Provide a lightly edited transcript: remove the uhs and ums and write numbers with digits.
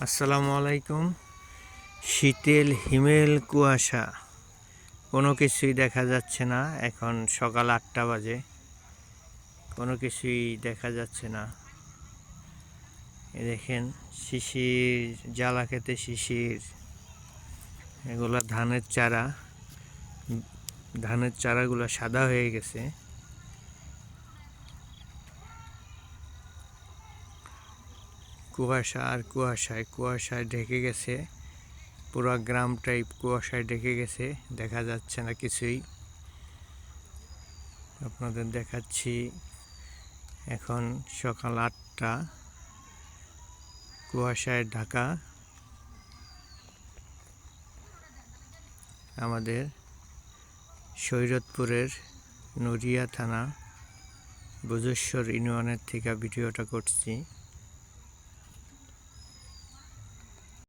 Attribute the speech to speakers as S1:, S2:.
S1: আসসালামু আলাইকুম। শীতেল হিমেল কুয়াশা, কোনো কিছুই দেখা যাচ্ছে না। এখন সকাল ৮টা বাজে, কোনো কিছুই দেখা যাচ্ছে না। দেখেন শিশির, জ্বালা খেতে শিশির। এগুলো ধানের চারা, ধানের চারাগুলো সাদা হয়ে গেছে। কুয়াশা আর কুয়াশায় ঢেকে গেছে। পুরো গ্রামটাই কুয়াশায় ঢেকে গেছে, দেখা যাচ্ছে না কিছুই। আপনাদের দেখাচ্ছি, এখন সকাল ৮টা, কুয়াশায় ঢাকা আমাদের শরীয়তপুরের নড়িয়া থানা বুজেশ্বর ইউনিয়নের থেকে ভিডিওটা করছি।